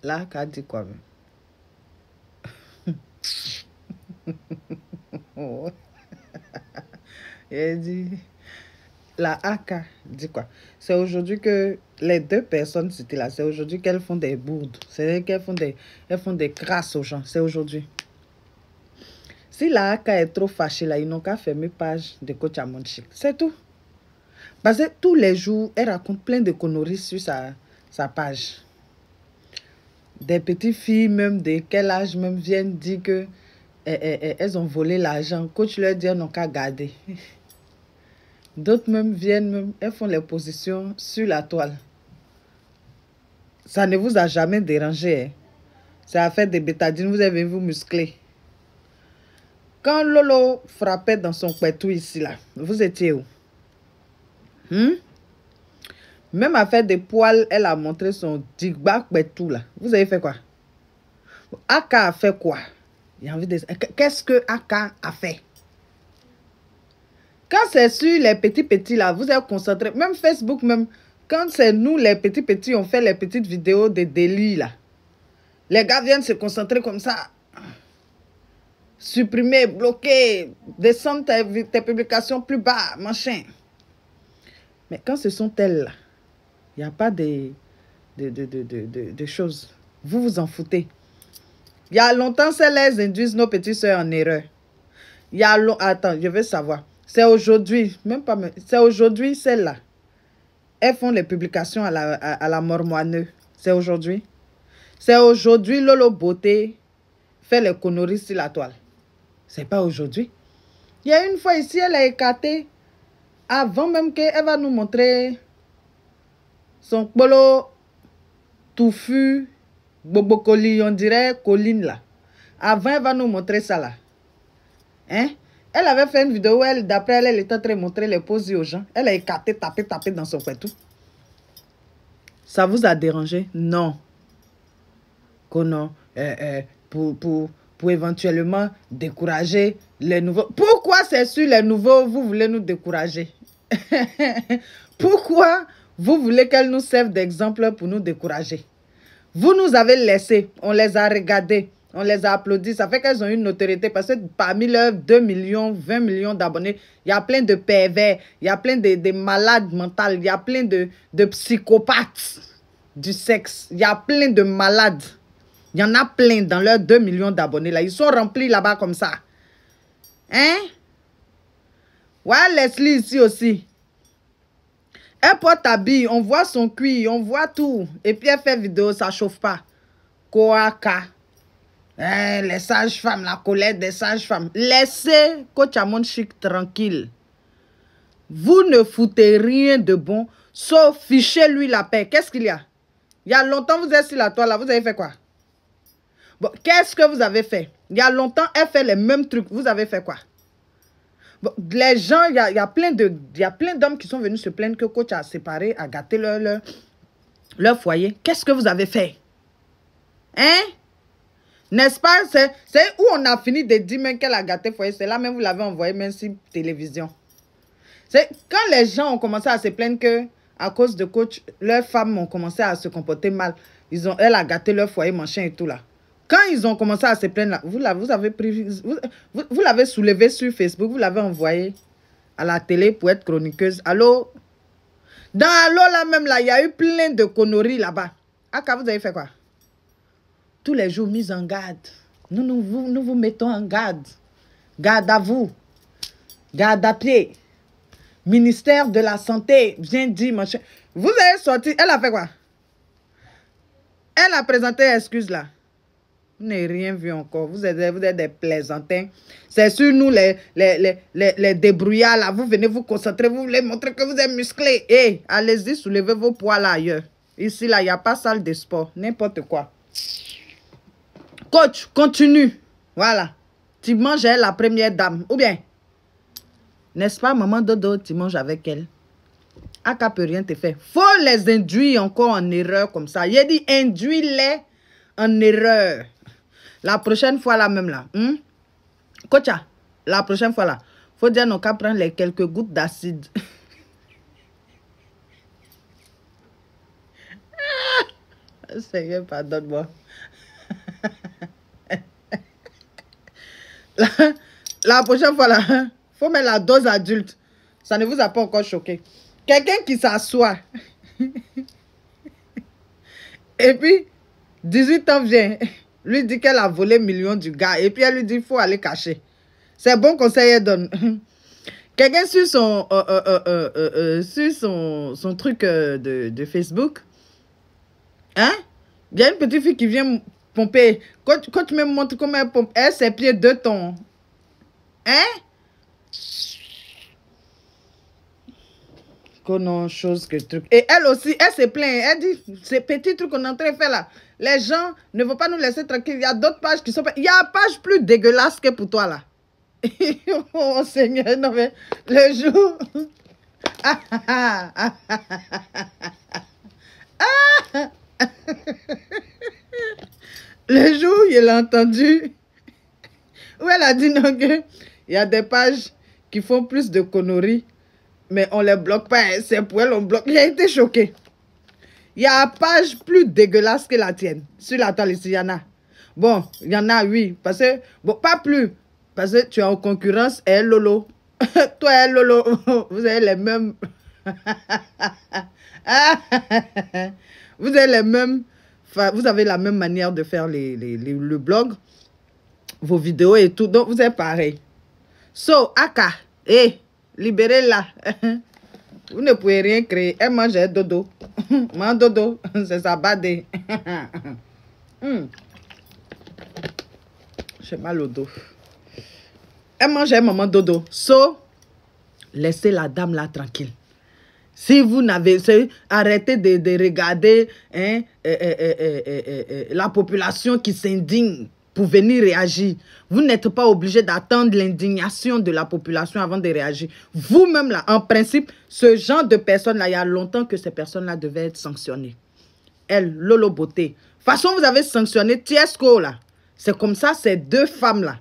Là, qu'a dit quoi? Oh. Elle dit, la AK dit quoi? C'est aujourd'hui que les deux personnes c'était là. C'est aujourd'hui qu'elles font des bourdes. C'est qu'elles font des crasses aux gens. C'est aujourd'hui. Si la AK est trop fâchée là, ils n'ont qu'à fermer page de Coach Amon Chic. C'est tout. Parce que tous les jours, elle raconte plein de conneries sur sa page. Des petites filles, même de quel âge, même viennent dire que elles ont volé l'argent. Coach leur dit, elles n'ont qu'à garder. D'autres même viennent, même, elles font les positions sur la toile. Ça ne vous a jamais dérangé. Hein? C'est à faire des bétadines, vous avez vous muscler. Quand Lolo frappait dans son pétou ici, là, vous étiez où? Même à faire des poils, elle a montré son digba pétou, là. Vous avez fait quoi? Aka a fait quoi? Qu'est-ce que Aka a fait? Quand c'est sur les petits là, vous êtes concentrés. Même Facebook, même quand c'est nous les petits, on fait les petites vidéos de délits là. Les gars viennent se concentrer comme ça. Supprimer, bloquer, descendre tes publications plus bas, machin. Mais quand ce sont elles là, il n'y a pas de choses. Vous vous en foutez. Il y a longtemps, celles induisent nos petites soeurs en erreur. Il y a attends, je veux savoir. C'est aujourd'hui, même pas. C'est aujourd'hui, celles-là. Elles font les publications à la mormoineuse. C'est aujourd'hui. C'est aujourd'hui, Lolo Beauté fait les conneries sur la toile. C'est pas aujourd'hui. Il y a une fois ici, elle a écarté. Avant même qu'elle va nous montrer son polo touffu, bobocoli, on dirait colline là. Avant, elle va nous montrer ça là. Hein? Elle avait fait une vidéo où d'après elle, était en train de montrer les poses aux gens. Elle a écarté, tapé dans son pétou. Ça vous a dérangé? Non. Non. Pour éventuellement décourager les nouveaux. Pourquoi c'est sur les nouveaux, vous voulez nous décourager? Pourquoi vous voulez qu'elles nous servent d'exemple pour nous décourager? Vous nous avez laissés, on les a regardés, on les a applaudis. Ça fait qu'elles ont une notoriété parce que parmi leurs 2 millions, 20 millions d'abonnés, il y a plein de pervers, il y a plein de malades mentales, il y a plein de psychopathes du sexe, il y a plein de malades. Il y en a plein dans leurs 2 millions d'abonnés là. Ils sont remplis là-bas comme ça. Hein? Ouais, Leslie ici aussi. Elle porte habille, on voit son cuir, on voit tout. Et puis elle fait vidéo, ça chauffe pas. Koaka. Hein, les sages-femmes, la colère des sages-femmes. Laissez Coach Amon Chic tranquille. Vous ne foutez rien de bon, sauf fichez-lui la paix. Qu'est-ce qu'il y a? Il y a longtemps, vous êtes sur la toile là, vous avez fait quoi? Bon, qu'est-ce que vous avez fait? Il y a longtemps, elle fait les mêmes trucs. Vous avez fait quoi? Bon, les gens, il y a plein d'hommes qui sont venus se plaindre que Coach a séparé, a gâté leur foyer. Qu'est-ce que vous avez fait? Hein? N'est-ce pas? C'est où on a fini de dire même qu'elle a gâté le foyer. C'est là même vous l'avez envoyé même sur télévision. C'est quand les gens ont commencé à se plaindre que à cause de Coach, leurs femmes ont commencé à se comporter mal. Elle a gâté leur foyer, machin et tout là. Quand ils ont commencé à se plaindre, là, vous l'avez soulevé sur Facebook, vous l'avez envoyé à la télé pour être chroniqueuse. Allô? Dans Allô là même, là, il y a eu plein de conneries là-bas. Aka, vous avez fait quoi? Tous les jours, mise en garde. Nous vous mettons en garde. Garde à vous. Garde à pied. Ministère de la Santé vient dire, machin. Vous avez sorti, elle a fait quoi? Elle a présenté excuse là. Vous n'avez rien vu encore. Vous êtes des plaisantins. C'est sur nous, les débrouillards, là. Vous venez vous concentrer. Vous voulez montrer que vous êtes musclés. Hé, allez-y, soulevez vos poids là ailleurs. Ici, là, il n'y a pas salle de sport. N'importe quoi. Coach, continue. Voilà. Tu manges la première dame. Ou bien, n'est-ce pas, maman Dodo, tu manges avec elle. Aka peut rien te faire. Faut les induire encore en erreur comme ça. Il a dit, induis-les en erreur. La prochaine fois là même là. Kocha, la prochaine fois là. Faut dire non qu'à prendre les quelques gouttes d'acide. Seigneur, pardonne-moi. La, la prochaine fois, il faut mettre la dose adulte. Ça ne vous a pas encore choqué. Quelqu'un qui s'assoit. Et puis, 18 ans vient. Lui dit qu'elle a volé millions du gars. Et puis, elle lui dit, il faut aller cacher. C'est bon conseil, elle donne. Quelqu'un sur son truc de Facebook. Hein? Il y a une petite fille qui vient pomper. Quand tu me montres comment elle pompe, elle ses pieds 2 tons. Hein? Que non, chose que truc. Et elle aussi, elle se plaint. Elle dit, ces petits trucs qu'on est en train de faire là, les gens ne vont pas nous laisser tranquilles. Il y a d'autres pages qui sont... Il y a une page plus dégueulasse que pour toi là. Oh Seigneur, non mais le jour... Le jour où il a entendu, où elle a dit non, que il y a des pages qui font plus de conneries, mais on les bloque pas, c'est pour elle on bloque. Il a été choqué. Il y a une page plus dégueulasse que la tienne. Sur la toile ici, il y en a. Bon, il y en a, oui, parce que, bon, pas plus, parce que tu es en concurrence, et Lolo. Toi et Lolo, vous avez les mêmes... vous avez les mêmes... Vous avez la même manière de faire le blog, vos vidéos et tout. Donc, vous êtes pareil. So, Aka, libérez-la. Vous ne pouvez rien créer. Elle mange un dodo. Mon dodo, c'est sa badée. J'ai mal au dos. Elle mange un maman dodo. So, laissez la dame là tranquille. Si vous n'avez... Arrêtez de regarder hein, la population qui s'indigne pour venir réagir. Vous n'êtes pas obligé d'attendre l'indignation de la population avant de réagir. Vous-même, là, en principe, ce genre de personnes-là, il y a longtemps que ces personnes-là devaient être sanctionnées. Elle, Lolo Beauté. De toute façon, vous avez sanctionné Tiesco, là. C'est comme ça, ces deux femmes-là.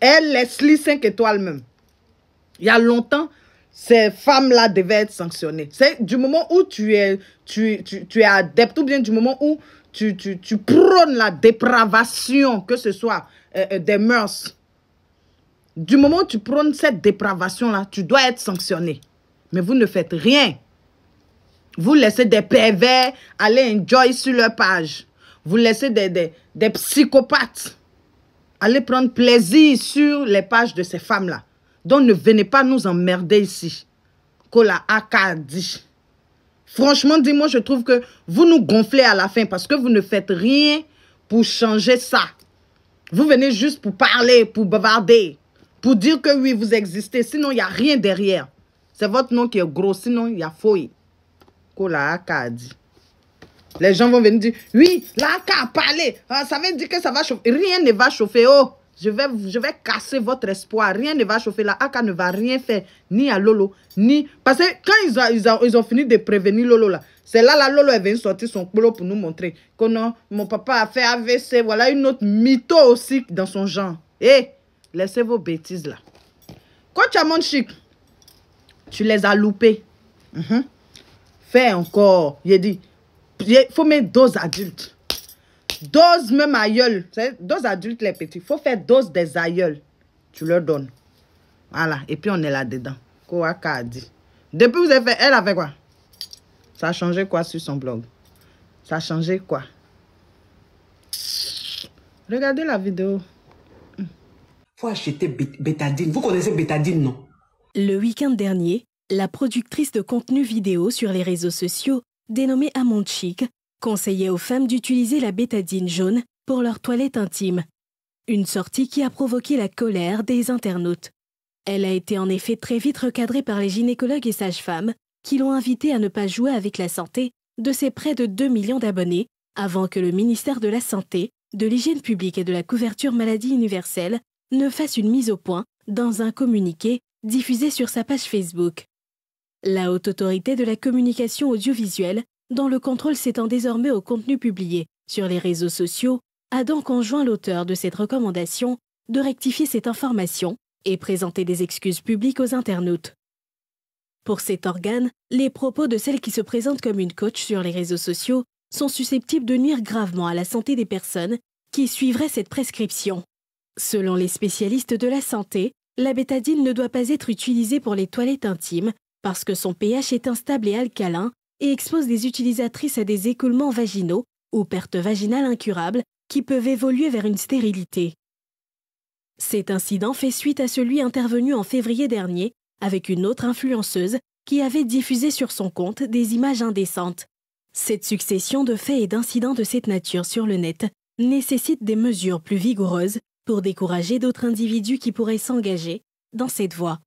Elle, Leslie 5 étoiles même. Il y a longtemps... Ces femmes-là devaient être sanctionnées. C'est du moment où tu es adepte, ou bien du moment où tu prônes la dépravation, que ce soit des mœurs. Du moment où tu prônes cette dépravation-là, tu dois être sanctionné. Mais vous ne faites rien. Vous laissez des pervers aller enjoy sur leur page. Vous laissez des psychopathes aller prendre plaisir sur les pages de ces femmes-là. Donc, ne venez pas nous emmerder ici. Kola Aka dit. Franchement, dis-moi, je trouve que vous nous gonflez à la fin parce que vous ne faites rien pour changer ça. Vous venez juste pour parler, pour bavarder, pour dire que oui, vous existez. Sinon, il n'y a rien derrière. C'est votre nom qui est gros. Sinon, il y a fouille. Kola Aka dit. Les gens vont venir dire, oui, la Aka a parlé. Ça veut dire que ça va chauffer. Rien ne va chauffer. Oh! Je vais casser votre espoir. Rien ne va chauffer. La Aka ne va rien faire. Ni à Lolo, ni... Parce que quand ils ont fini de prévenir Lolo, là, c'est là, la Lolo, elle vient sortir son boulot pour nous montrer que non, mon papa a fait AVC. Voilà une autre mytho aussi dans son genre. Laissez vos bêtises là. Quand tu as mon chic, tu les as loupés. Fais encore. Il dit, il faut mettre dose adulte. Dose même aïeul. Dose adulte les petits. Il faut faire dose des aïeuls. Tu leur donnes. Voilà. Et puis on est là-dedans. Kouaka a dit. Depuis vous avez fait, elle a fait quoi? Ça a changé quoi sur son blog? Ça a changé quoi? Regardez la vidéo. Faut acheter bétadine. Vous connaissez bétadine, non? Le week-end dernier, la productrice de contenu vidéo sur les réseaux sociaux, dénommée Amande Chic, conseillait aux femmes d'utiliser la bétadine jaune pour leur toilette intime. Une sortie qui a provoqué la colère des internautes. Elle a été en effet très vite recadrée par les gynécologues et sages-femmes qui l'ont invitée à ne pas jouer avec la santé de ses près de 2 millions d'abonnés avant que le ministère de la Santé, de l'Hygiène publique et de la couverture maladie universelle ne fasse une mise au point dans un communiqué diffusé sur sa page Facebook. La Haute Autorité de la Communication Audiovisuelle, dont le contrôle s'étend désormais au contenu publié sur les réseaux sociaux, a donc enjoint l'auteur de cette recommandation de rectifier cette information et présenter des excuses publiques aux internautes. Pour cet organe, les propos de celle qui se présente comme une coach sur les réseaux sociaux sont susceptibles de nuire gravement à la santé des personnes qui suivraient cette prescription. Selon les spécialistes de la santé, la bétadine ne doit pas être utilisée pour les toilettes intimes parce que son pH est instable et alcalin et expose les utilisatrices à des écoulements vaginaux ou pertes vaginales incurables qui peuvent évoluer vers une stérilité. Cet incident fait suite à celui intervenu en février dernier avec une autre influenceuse qui avait diffusé sur son compte des images indécentes. Cette succession de faits et d'incidents de cette nature sur le net nécessite des mesures plus vigoureuses pour décourager d'autres individus qui pourraient s'engager dans cette voie.